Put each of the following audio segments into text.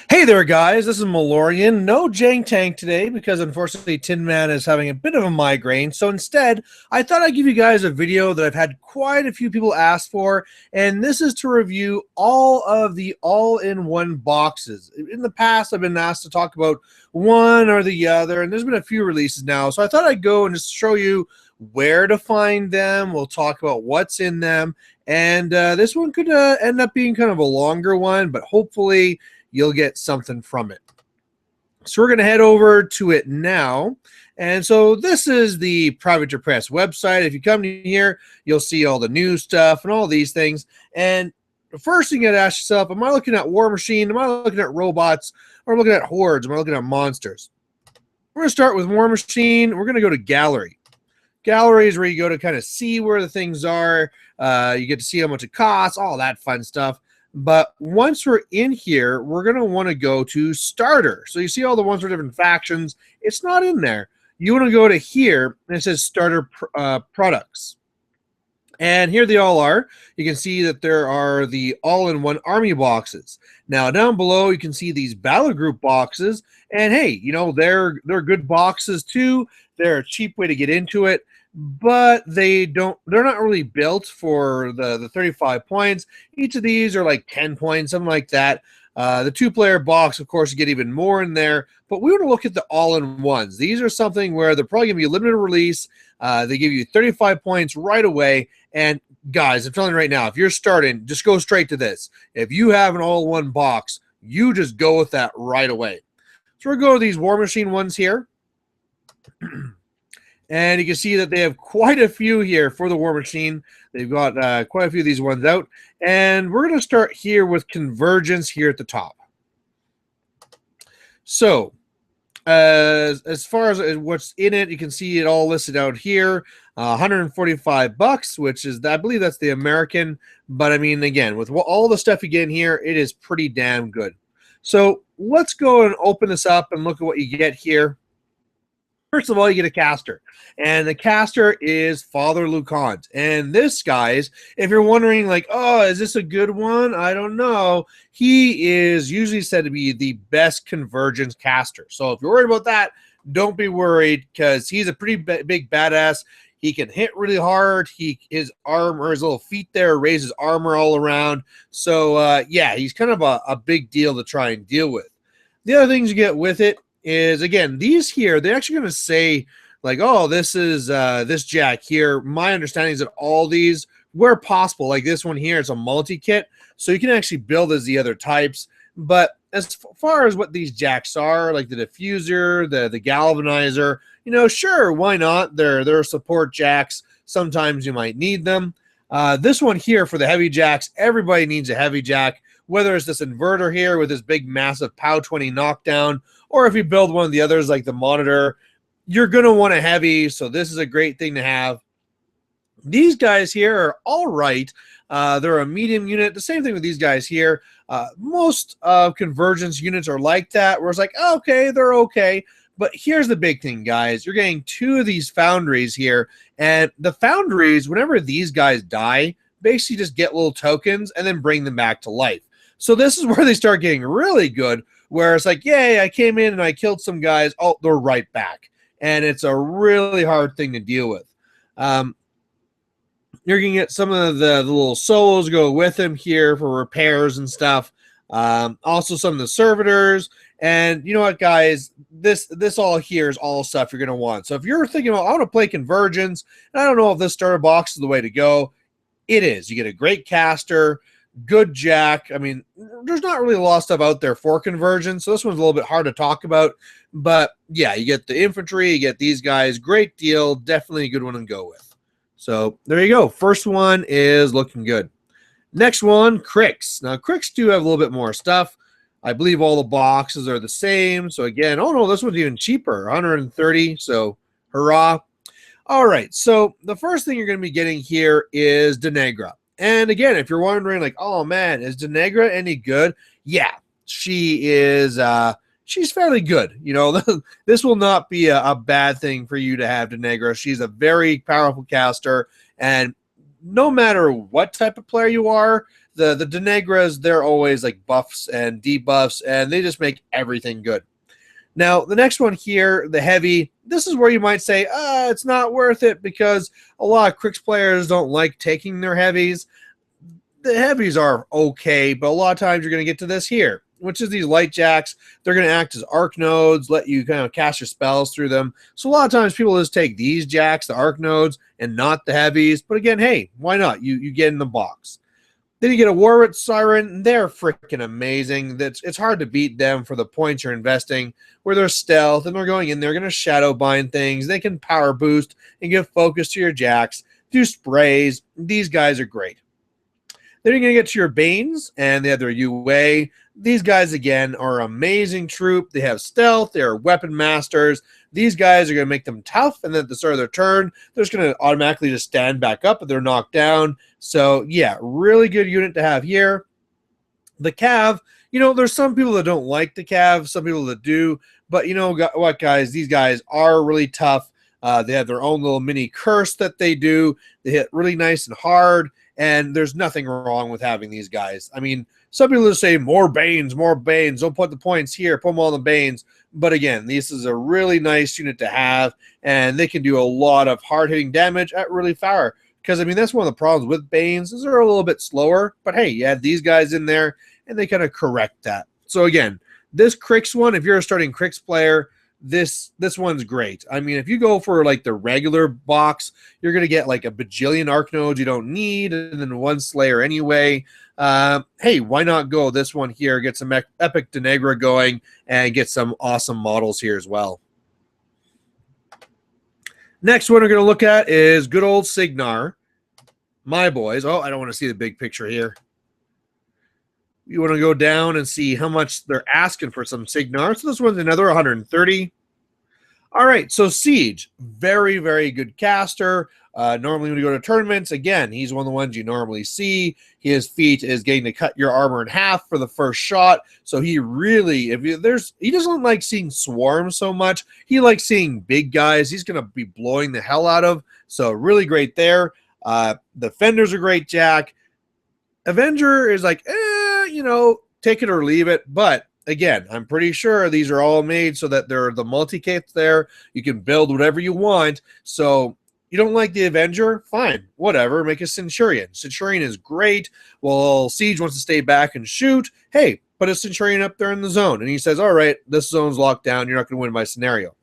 Hey there, guys. This is Malorian. No Jang Tank today because unfortunately Tin Man is having a bit of a migraine. So instead, I thought I'd give you guys a video that I've had quite a few people ask for, and this is to review all of the all-in-one boxes. In the past, I've been asked to talk about one or the other, and there's been a few releases now. So I thought I'd go and just show you where to find them. We'll talk about what's in them, and this one could end up being kind of a longer one, but hopefully you'll get something from it. So we're going to head over to it now. And so this is the Private Press website. If you come here, you'll see all the new stuff and all these things. And the first thing you got to ask yourself, am I looking at Warmachine? Am I looking at robots? Or am I looking at hordes? Am I looking at monsters? We're going to start with Warmachine. We're going to go to Gallery. Gallery is where you go to kind of see where the things are. You get to see how much it costs, all that fun stuff. But once we're in here, we're going to want to go to Starter. So you see all the ones for different factions. It's not in there. You want to go to here, and it says Starter Products. And here they all are. You can see that there are the all-in-one army boxes. Now, down below, you can see these battle group boxes. And hey, you know, they're good boxes too. They're a cheap way to get into it, but they're not really built for the 35 points. Each of these are like 10 points, something like that. The two-player box, of course, you get even more in there, but we want to look at the all-in-ones. These are something where they're probably going to be a limited release. They give you 35 points right away. And guys, I'm telling you right now, if you're starting, just go straight to this. If you have an all-in-one box, you just go with that right away. So we're going to go to these Warmachine ones here. And you can see that they have quite a few here for the Warmachine. They've got quite a few of these ones out. And we're going to start here with Convergence here at the top. So, as far as what's in it, you can see it all listed out here. $145, which is, I believe that's the American. But, I mean, again, with all the stuff you get in here, it is pretty damn good. So, let's go and open this up and look at what you get here. First of all, you get a caster, and the caster is Father Lucant. And this, guys, if you're wondering, like, oh, is this a good one? I don't know. He is usually said to be the best Convergence caster. So if you're worried about that, don't be worried, because he's a pretty big badass. He can hit really hard. His arm, or his little feet there, raises armor all around. So, yeah, he's kind of a big deal to try and deal with. The other things you get with it is, again, these here, they're actually going to say, like, oh, this is this jack here. My understanding is that all these, where possible, like this one here, it's a multi-kit, so you can actually build as the other types. But as far as what these jacks are, like the diffuser, the galvanizer, you know, sure, why not? They're support jacks. Sometimes you might need them. This one here for the heavy jacks, everybody needs a heavy jack, whether it's this inverter here with this big massive POW 20 knockdown, or if you build one of the others like the monitor, you're going to want a heavy, so this is a great thing to have. These guys here are all right. They're a medium unit. The same thing with these guys here. Most Convergence units are like that, where it's like, oh, okay, they're okay. But here's the big thing, guys. You're getting two of these foundries here, and the foundries, whenever these guys die, basically just get little tokens and then bring them back to life. So this is where they start getting really good, where it's like, yay, I came in and I killed some guys. Oh, they're right back. And it's a really hard thing to deal with. You're going to get some of the little solos go with him here for repairs and stuff. Also some of the servitors. And you know what, guys? This all here is all stuff you're going to want. So if you're thinking, about, I want to play Convergence, and I don't know if this starter box is the way to go, it is. You get a great caster, good jack. I mean, there's not really a lot of stuff out there for Convergence, so this one's a little bit hard to talk about. But yeah, you get the infantry, you get these guys. Great deal. Definitely a good one to go with. So there you go. First one is looking good. Next one, Cryx. Now, Cryx do have a little bit more stuff. I believe all the boxes are the same. So again, oh no, this one's even cheaper, 130. So hurrah. All right, so the first thing you're going to be getting here is Denegra. And again, if you're wondering, like, oh man, is Denegra any good? Yeah, she is. She's fairly good. You know, this will not be a bad thing for you to have Denegra. She's a very powerful caster, and no matter what type of player you are, The Denegras, they're always like buffs and debuffs, and they just make everything good. Now, the next one here, the heavy, this is where you might say, it's not worth it because a lot of Cryx players don't like taking their heavies. The heavies are okay, but a lot of times you're going to get to this here, which is these light jacks. They're going to act as arc nodes, let you kind of cast your spells through them. So a lot of times people just take these jacks, the arc nodes, and not the heavies. But again, hey, why not? You get in the box. Then you get a Warwick Siren. They're freaking amazing. It's hard to beat them for the points you're investing, where they're stealth and they're going in there, going to shadow bind things. They can power boost and give focus to your jacks, do sprays. These guys are great. Then you're going to get to your Banes, and they have their UA. These guys, again, are amazing troop. They have stealth. They're weapon masters. These guys are going to make them tough, and then at the start of their turn, they're just going to automatically just stand back up if they're knocked down. So, yeah, really good unit to have here. The Cav, there's some people that don't like the Cav, some people that do, but you know what, guys? These guys are really tough. They have their own little mini curse that they do. They hit really nice and hard, and there's nothing wrong with having these guys. I mean, some people just say more Banes, don't put the points here, put them all in the Banes. But again, this is a really nice unit to have, and they can do a lot of hard-hitting damage at really far. Because, I mean, that's one of the problems with Banes is they're a little bit slower. But, hey, you add these guys in there, and they kind of correct that. So, again, this Cryx one, if you're a starting Cryx player, this one's great. I mean, if you go for, like, the regular box, you're going to get, like, a bajillion arc nodes you don't need, and then one Slayer anyway. Hey, why not go this one here, get some epic Denegra going, and get some awesome models here as well. Next one we're going to look at is good old Cygnar. My boys. Oh, I don't want to see the big picture here. You want to go down and see how much they're asking for some Cygnar. So this one's another 130. All right, so Siege, very, very good caster. Normally when you go to tournaments, again, he's one of the ones you normally see. His feat is getting to cut your armor in half for the first shot. So he really, he doesn't like seeing swarms so much. He likes seeing big guys. He's going to be blowing the hell out of. So really great there. Defender's a great jack. Avenger is like, take it or leave it. But again, I'm pretty sure these are all made so that they're the multi-kits there. You can build whatever you want. So you don't like the Avenger? Fine, whatever. Make a Centurion. Centurion is great. Well, Siege wants to stay back and shoot. Hey, put a Centurion up there in the zone. And he says, all right, this zone's locked down. You're not going to win my scenario.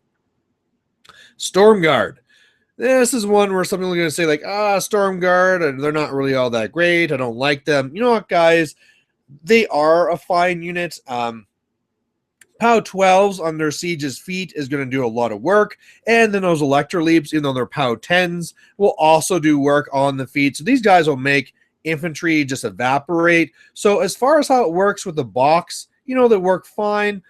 Stormguard. This is one where some people are going to say, like, Stormguard, they're not really all that great. I don't like them. You know what, guys? They are a fine unit. POW 12s on their Siege's feet is going to do a lot of work. And then those Electro Leaps, even though they're POW 10s, will also do work on the feet. So these guys will make infantry just evaporate. So as far as how it works with the box, they work fine.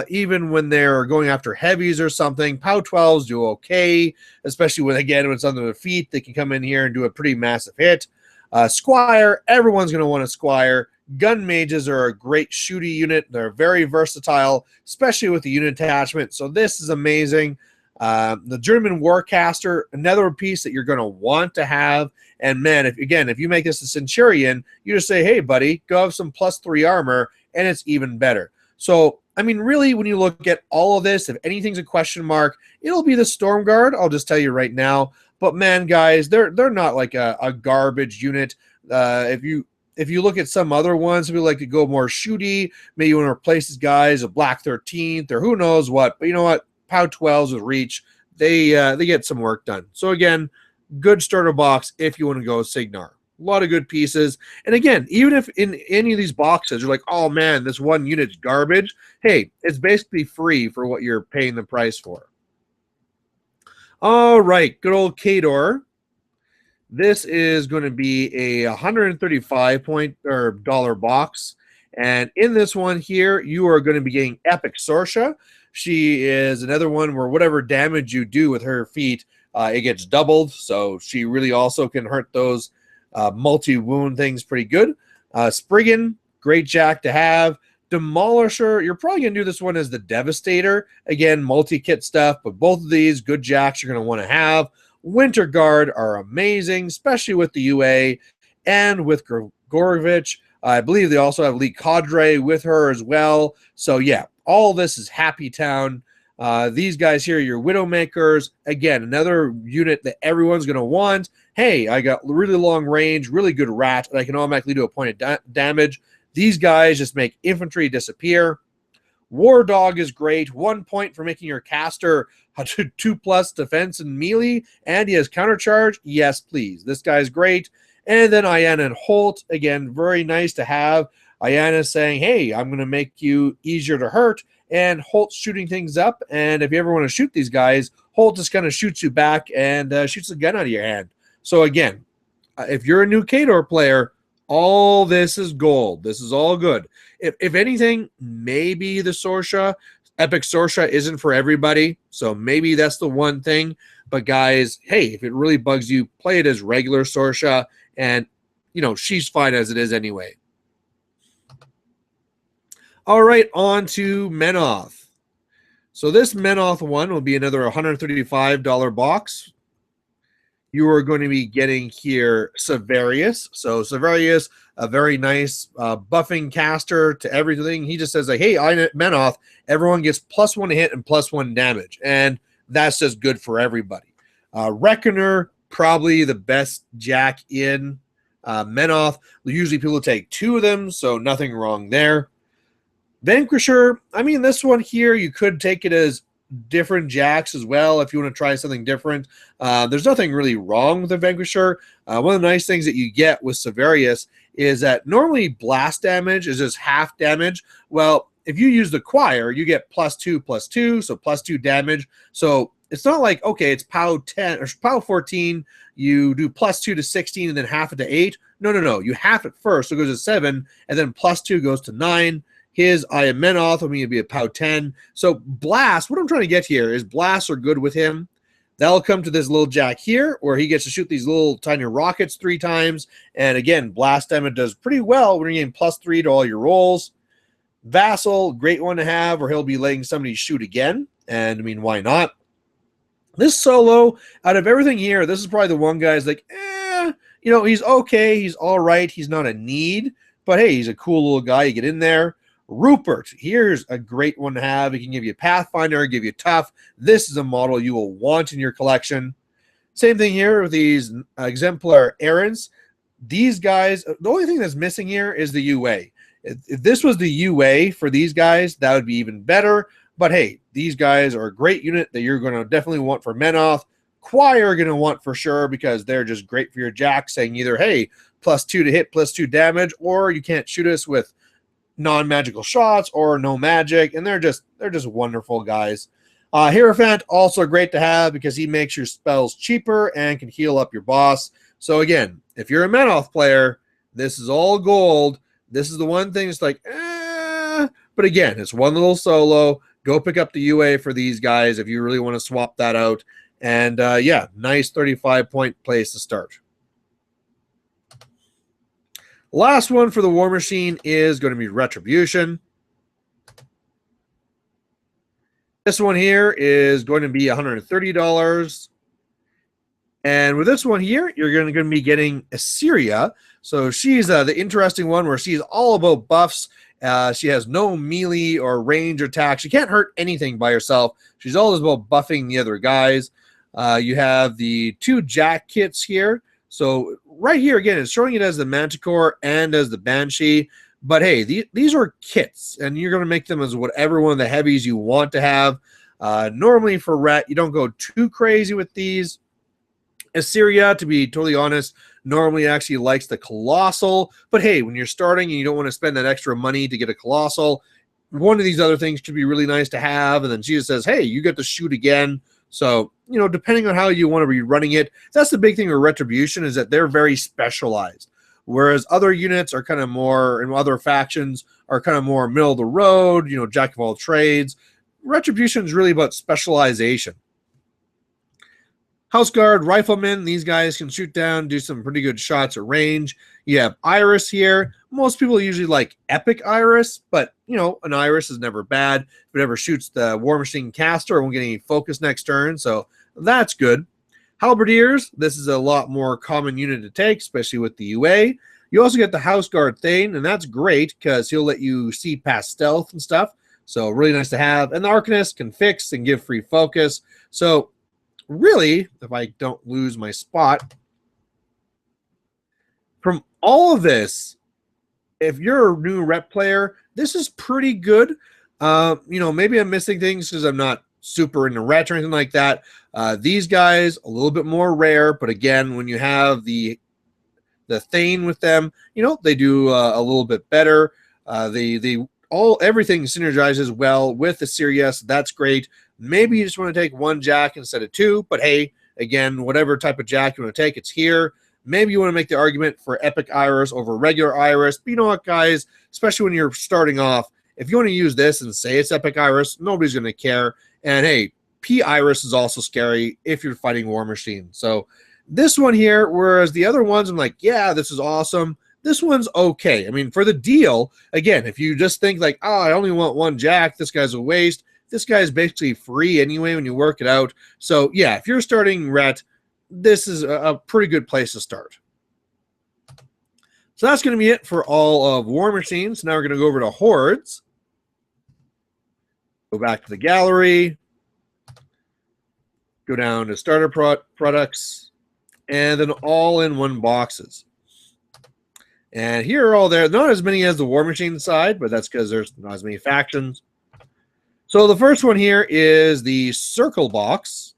Even when they're going after heavies or something, POW 12s do okay, especially when it's under the feet. They can come in here and do a pretty massive hit. Squire, everyone's going to want a Squire. Gun mages are a great shooty unit. They're very versatile, especially with the unit attachment. So this is amazing. The German Warcaster, another piece that you're going to want to have. And man, if you make this a Centurion, you just say, hey, buddy, go have some +3 armor, and it's even better. So, I mean, really, when you look at all of this, if anything's a question mark, it'll be the Stormguard. I'll just tell you right now. But man, guys, they're not like a garbage unit. If you look at some other ones, we like to go more shooty. Maybe you want to replace these guys, a Black 13th, or who knows what. But you know what? POW 12s with Reach, they get some work done. So again, good starter box if you want to go Cygnar. A lot of good pieces. And again, even if in any of these boxes you're like, oh man, this one unit's garbage, hey, it's basically free for what you're paying the price for. All right, good old Khador. This is going to be a $135 box. And in this one here, you are going to be getting Epic Sorsha. She is another one where whatever damage you do with her feet, it gets doubled. So she really also can hurt those multi-wound things pretty good. Spriggan, great jack to have. Demolisher, you're probably going to do this one as the Devastator. Again, multi-kit stuff, but both of these good jacks you're going to want to have. Winter Guard are amazing, especially with the UA and with Gorovich. I believe they also have Lee Cadre with her as well. So yeah, all this is Happy Town. These guys here, your Widowmakers. Again, another unit that everyone's going to want. Hey, I got really long range, really good rat, and I can automatically do a point of damage. These guys just make infantry disappear. War Dog is great. 1 point for making your caster 2+ defense and melee, and he has countercharge. Yes, please. This guy's great. And then Ayanna and Holt, again, very nice to have. Ayanna saying, hey, I'm going to make you easier to hurt, and Holt shooting things up. And if you ever want to shoot these guys, Holt just kind of shoots you back and shoots a gun out of your hand. So again, if you're a new Khador player, all this is gold. This is all good. If anything, maybe the Sorsha, Epic Sorsha isn't for everybody. So maybe that's the one thing. But guys, hey, if it really bugs you, play it as regular Sorsha. And, you know, she's fine as it is anyway. All right, on to Menoth. So this Menoth one will be another $135 box. You are going to be getting here Severius. So Severius, a very nice buffing caster to everything. He just says, like, hey, Menoth, everyone gets +1 hit and +1 damage. And that's just good for everybody. Reckoner, probably the best jack in Menoth. Usually people take 2 of them, so nothing wrong there. Vanquisher, I mean, this one here, you could take it as different jacks as well if you want to try something different. There's nothing really wrong with the Vanquisher. One of the nice things that you get with Severius is that normally blast damage is just half damage. Well, if you use the Choir, you get +2/+2, so +2 damage. So it's not like, okay, it's POW 10 or POW 14, you do +2 to 16 and then half it to 8. No. You half it first, so it goes to 7, and then +2 goes to 9. His I Am Menoth will be a POW 10. So Blast, what I'm trying to get here is Blasts are good with him. That'll come to this little jack here where he gets to shoot these little tiny rockets 3 times. And again, Blast damage does pretty well when you're getting +3 to all your rolls. Vassal, great one to have, or he'll be letting somebody shoot again. And I mean, why not? This solo, out of everything here, this is probably the one guy's like, you know, he's okay, he's all right, he's not a need. But hey, he's a cool little guy. You get in there. Rupert, here's a great one to have. He can give you Pathfinder, give you Tough. This is a model you will want in your collection. Same thing here with these exemplar errands. These guys, the only thing that's missing here is the UA. If this was the UA for these guys, that would be even better. But hey, these guys are a great unit that you're going to definitely want for Menoth. Choir are going to want for sure because they're just great for your jack, saying either, hey, +2 to hit, +2 damage, or you can't shoot us with non-magical shots or no magic, and they're just wonderful guys. Hierophant, also great to have because he makes your spells cheaper and can heal up your boss. So again, if you're a Menoth player, this is all gold. This is the one thing that's like, but again, it's one little solo. Go pick up the UA for these guys if you really want to swap that out. And yeah, nice 35-point place to start. Last one for the Warmachine is going to be Retribution. This one here is going to be $130. And with this one here, you're going to be getting Assyria. So she's the interesting one where she's all about buffs. She has no melee or range attack. She can't hurt anything by herself. She's always about buffing the other guys. You have the 2 jack kits here. So right here, again, it's showing it as the Manticore and as the Banshee. But hey, these are kits, and you're going to make them as whatever one of the heavies you want to have. Normally for Ret, you don't go too crazy with these. Assyria, to be totally honest, normally actually likes the Colossal. But hey, when you're starting and you don't want to spend that extra money to get a Colossal, one of these other things could be really nice to have. And then she just says, hey, you get to shoot again. So, you know, depending on how you want to be running it, that's the big thing with Retribution is that they're very specialized. Whereas other units are kind of more, and other factions are kind of more middle of the road, you know, jack of all trades. Retribution is really about specialization. House Guard, Riflemen, these guys can shoot down, do some pretty good shots at range. You have Iris here. Most people usually like Epic Iris, but, you know, an Iris is never bad. If it ever shoots the Warmachine caster, it won't get any focus next turn, so that's good. Halberdiers, this is a lot more common unit to take, especially with the UA. You also get the House Guard Thane, and that's great because he'll let you see past stealth and stuff. So really nice to have. And the Arcanist can fix and give free focus. So really, if I don't lose my spot, from all of this, if you're a new rep player, this is pretty good. Maybe I'm missing things because I'm not super into ret or anything like that. These guys, a little bit more rare, but again, when you have the Thane with them, they do a little bit better. Everything synergizes well with the Cyriss. That's great. Maybe you just want to take one jack instead of two, but hey, again, whatever type of jack you want to take, it's here. Maybe you want to make the argument for Epic Iris over regular Iris. But you know what, guys? Especially when you're starting off, if you want to use this and say it's Epic Iris, nobody's going to care. And hey, P Iris is also scary if you're fighting Warmachine. So this one here, whereas the other ones, I'm like, yeah, this is awesome. This one's okay. I mean, for the deal, again, if you just think like, oh, I only want one jack, this guy's a waste. This guy's basically free anyway when you work it out. So yeah, if you're starting ret, this is a pretty good place to start. So that's going to be it for all of Warmachine. So now we're going to go over to Hordes. Go back to the gallery. Go down to starter products. And then all-in-one boxes. And here are all there. Not as many as the Warmachine side, but that's because there's not as many factions. So the first one here is the Circle Box.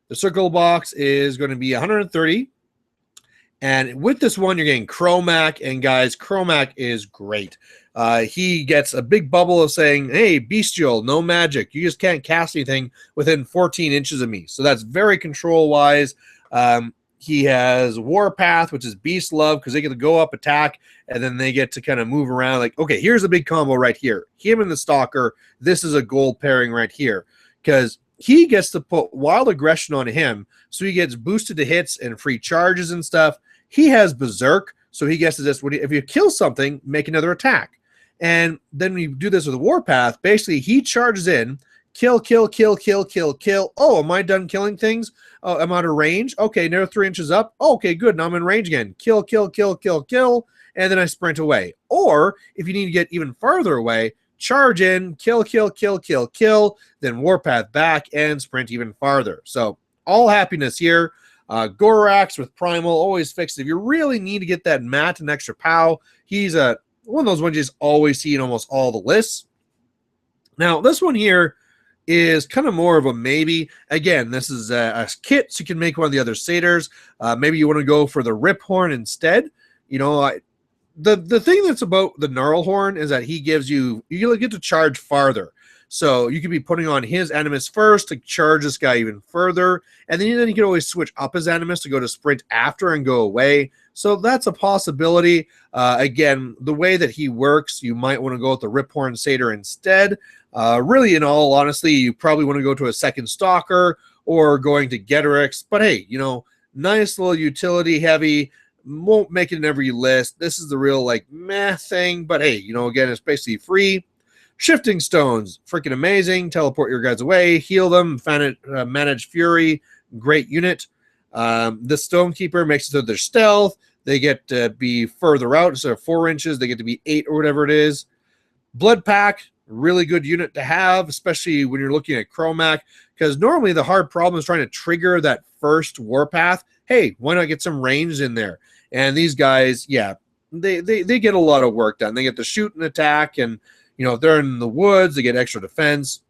The Circle Box is going to be 130. And with this one, you're getting Chromac. And guys, Chromac is great. He gets a big bubble of saying, hey, Bestial, no magic. You just can't cast anything within 14 inches of me. So that's very control-wise. He has Warpath, which is Beast Love, because they get to go up, attack, and then they get to kind of move around. Like, okay, here's a big combo right here. Him and the Stalker, this is a gold pairing right here. Because he gets to put Wild Aggression on him, so he gets boosted to hits and free charges and stuff. He has Berserk, so he gets to just, if you kill something, make another attack. And then when you do this with Warpath, basically he charges in, kill, kill, kill, kill, kill, kill. Oh, am I done killing things? Oh, I'm out of range. Okay, now 3 inches up. Oh, okay, good. Now I'm in range again. Kill, kill, kill, kill, kill. And then I sprint away. Or if you need to get even farther away, charge in, kill, kill, kill, kill, kill, then Warpath back and sprint even farther. So all happiness here. Gorax with Primal, always fixed. If you really need to get that mat and extra POW, he's one of those ones you just always see in almost all the lists. Now, this one here is kind of more of a maybe. Again, this is a kit, so you can make one of the other satyrs. Maybe you want to go for the Riphorn instead. The thing that's about the Gnarlhorn is that he gives you get to charge farther. So you could be putting on his Animus first to charge this guy even further, and then you can always switch up his Animus to go to sprint after and go away. So that's a possibility. Again, the way that he works, you might want to go with the Riphorn Satyr instead. Really, in all honesty, you probably want to go to a second Stalker or going to Getorix. But hey, nice little utility heavy. Won't make it in every list. This is the real meh thing. But hey, again, it's basically free. Shifting Stones, freaking amazing. Teleport your guys away, heal them, manage Fury, great unit. The Stonekeeper makes it so they're stealth. They get to be further out, so 4 inches. They get to be 8 or whatever it is. Blood Pack, really good unit to have, especially when you're looking at Chromac, because normally the hard problem is trying to trigger that first Warpath. Hey, why not get some range in there? And these guys, yeah, they get a lot of work done. They get to shoot and attack, and if they're in the woods, they get extra defense.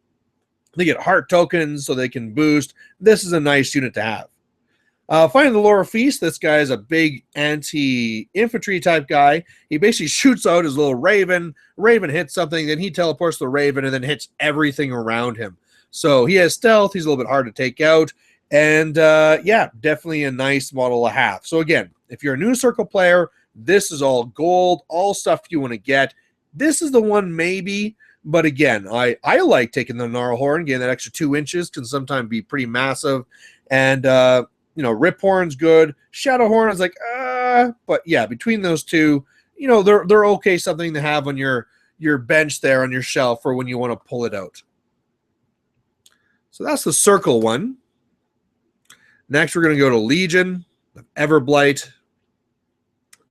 They get heart tokens so they can boost. This is a nice unit to have. Finding the Laura Feast, this guy is a big anti-infantry type guy. He basically shoots out his little Raven. Raven hits something, then he teleports the Raven and then hits everything around him. So he has stealth. He's a little bit hard to take out. And yeah, definitely a nice model to have. So again, if you're a new Circle player, this is all gold, all stuff you want to get. This is the one maybe, but again, I like taking the Gnarlhorn. Getting that extra 2 inches can sometimes be pretty massive. And, Riphorn's good. Shadowhorn is but yeah, between those two, they're okay, something to have on your bench there on your shelf for when you want to pull it out. So that's the Circle one. Next, we're going to go to Legion, Everblight.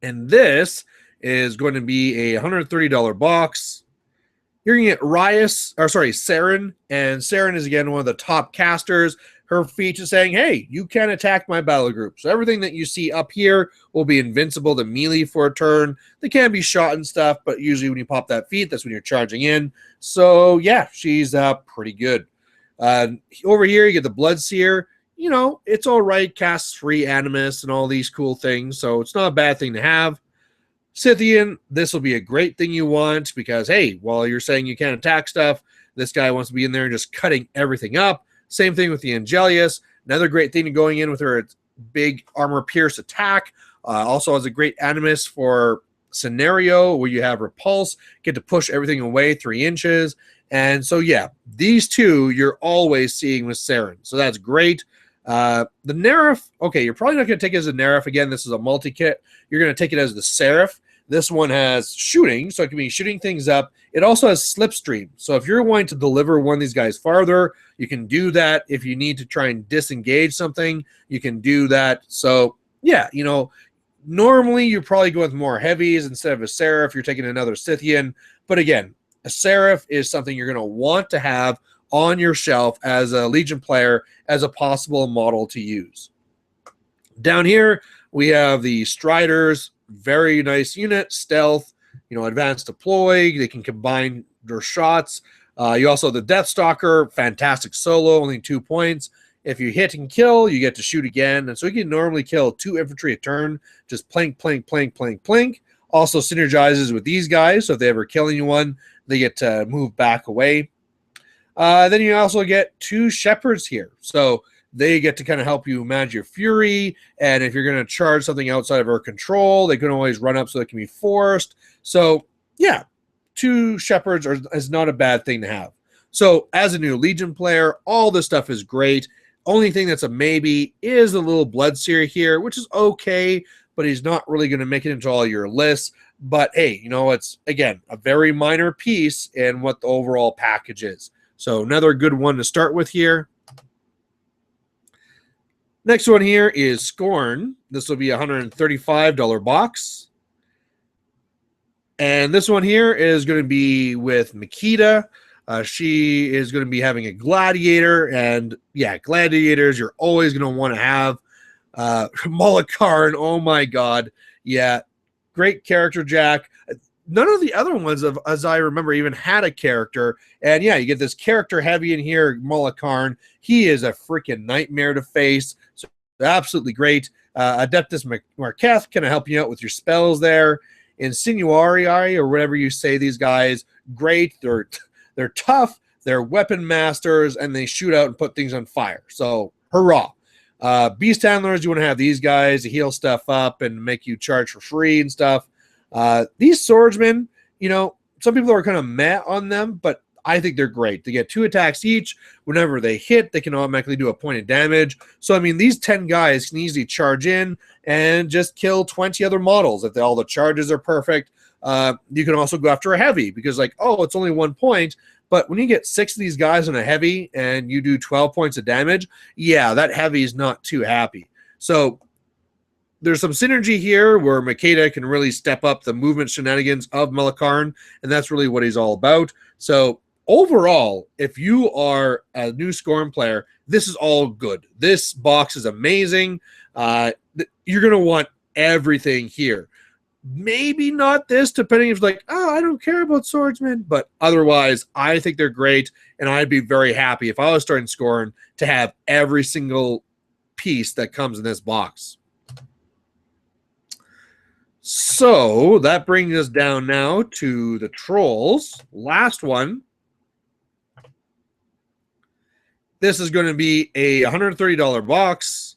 And this is going to be a $130 box. You're going to get Saren, and Saren is, again, one of the top casters. Her feat is saying, hey, you can attack my battle group. So everything that you see up here will be invincible to melee for a turn. They can be shot and stuff, but usually when you pop that feat, that's when you're charging in. So, yeah, she's pretty good. Over here, you get the Bloodseer. You know, it's all right, casts free Animus and all these cool things, so it's not a bad thing to have. Scythian, this will be a great thing you want because, hey, while you're saying you can't attack stuff, this guy wants to be in there and just cutting everything up. Same thing with the Angelius. Another great thing to going in with her big armor pierce attack. Also has a great Animus for scenario where you have Repulse, get to push everything away 3 inches. And so, yeah, these two you're always seeing with Saren. So that's great. The Nerif, okay, you're probably not going to take it as a Nerif. Again, this is a multi-kit. You're going to take it as the Seraph. This one has shooting, so it can be shooting things up. It also has Slipstream. So if you're wanting to deliver one of these guys farther, you can do that. If you need to try and disengage something, you can do that. So, yeah, you know, normally you probably go with more heavies instead of a Seraph. You're taking another Scythian. But again, a Seraph is something you're going to want to have on your shelf as a Legion player as a possible model to use. Down here, we have the Striders, very nice unit, stealth, you know, advanced deploy. They can combine their shots. You also have the Deathstalker, fantastic solo, only 2 points. If you hit and kill, you get to shoot again. And so you can normally kill 2 infantry a turn, just plink, plink, plink, plink, plink. Also synergizes with these guys, so if they ever kill anyone, they get to move back away. Then you also get 2 shepherds here. So they get to kind of help you manage your fury. And if you're going to charge something outside of our control, they can always run up so they can be forced. So, yeah, 2 shepherds is not a bad thing to have. So as a new Legion player, all this stuff is great. Only thing that's a maybe is a little Bloodseer here, which is okay, but he's not really going to make it into all your lists. But, hey, you know, it's, again, a very minor piece in what the overall package is. So another good one to start with here. Next one here is Skorne. This will be a $135 box. And this one here is going to be with Makita. She is going to be having a Gladiator. And, yeah, Gladiators you're always going to want to have. Molokarn, oh my god. Yeah, great character, Jack. None of the other ones, as I remember, even had a character. And yeah, you get this character heavy in here, Molokarn. He is a freaking nightmare to face. So absolutely great. Adeptus Marketh can help you out with your spells there. Insinuarii, or whatever you say, these guys, great. They're tough. They're weapon masters, and they shoot out and put things on fire. So hurrah. Beast Handlers, you want to have these guys to heal stuff up and make you charge for free and stuff. These swordsmen, you know, some people are kind of meh on them, but I think they're great. They get 2 attacks each. Whenever they hit, they can automatically do a point of damage. So, I mean, these 10 guys can easily charge in and just kill 20 other models. If all the charges are perfect, you can also go after a heavy because, like, oh, it's only 1 point. But when you get 6 of these guys on a heavy and you do 12 points of damage, yeah, that heavy is not too happy. So there's some synergy here where Makita can really step up the movement shenanigans of Molokarn, and that's really what he's all about. So overall, if you are a new Skorne player, this is all good. This box is amazing. You're going to want everything here. Maybe not this, depending if like, oh, I don't care about swordsmen, but otherwise, I think they're great, and I'd be very happy if I was starting Skorne to have every single piece that comes in this box. So that brings us down now to the Trolls. Last one. This is going to be a $130 box.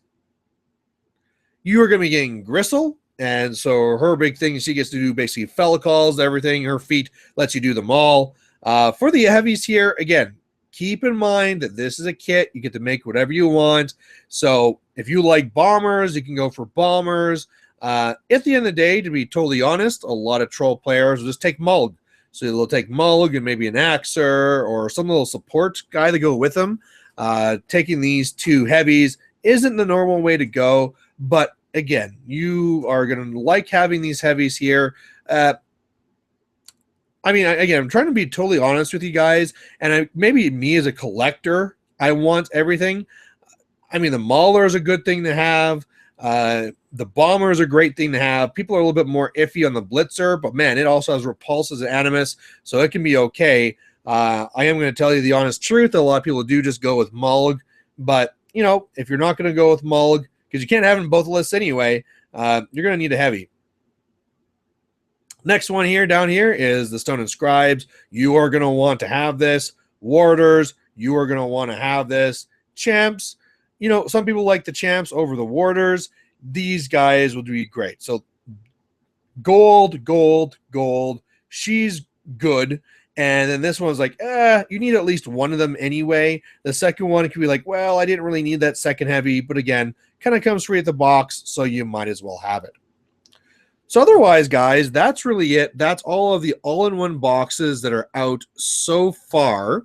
You are going to be getting Gristle. And so her big thing, she gets to do basically Felicals, everything. Her feat lets you do them all. For the heavies here, again, keep in mind that this is a kit. You get to make whatever you want. So if you like bombers, you can go for bombers. At the end of the day, to be totally honest, a lot of troll players will just take Mulg. So they'll take Mulg and maybe an Axer or some little support guy to go with them. Taking these 2 heavies isn't the normal way to go, but again, you are going to like having these heavies here. I mean, again, I'm trying to be totally honest with you guys, and maybe me as a collector, I want everything. I mean, the Mauler is a good thing to have. The Bomber is a great thing to have. People are a little bit more iffy on the Blitzer, but man, it also has Repulses and Animus, so it can be okay. I am going to tell you the honest truth. A lot of people do just go with Mulg, but, you know, if you're not going to go with Mulg, because you can't have it in both lists anyway, you're going to need a heavy. Next one here, down here, is the Stone and Scribes. You are going to want to have this. Warders, you are going to want to have this. Champs, you know, some people like the Champs over the Warders. These guys will be great. So gold, gold, gold. She's good. And then this one's like, you need at least one of them anyway. The second one could be like, well, I didn't really need that second heavy. But again, kind of comes free at the box, so you might as well have it. So otherwise, guys, that's really it. That's all of the all-in-one boxes that are out so far.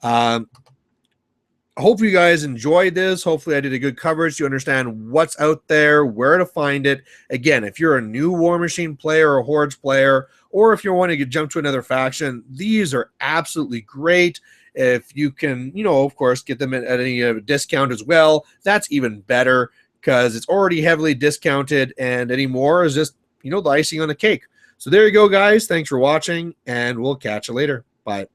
Hope you guys enjoyed this. Hopefully I did a good coverage. You understand what's out there, where to find it. Again, if you're a new Warmachine player or Hordes player, or if you're wanting to jump to another faction, these are absolutely great. If you can, you know, of course, get them at any discount as well, that's even better because it's already heavily discounted, and any more is just, you know, the icing on the cake. So there you go, guys. Thanks for watching, and we'll catch you later. Bye.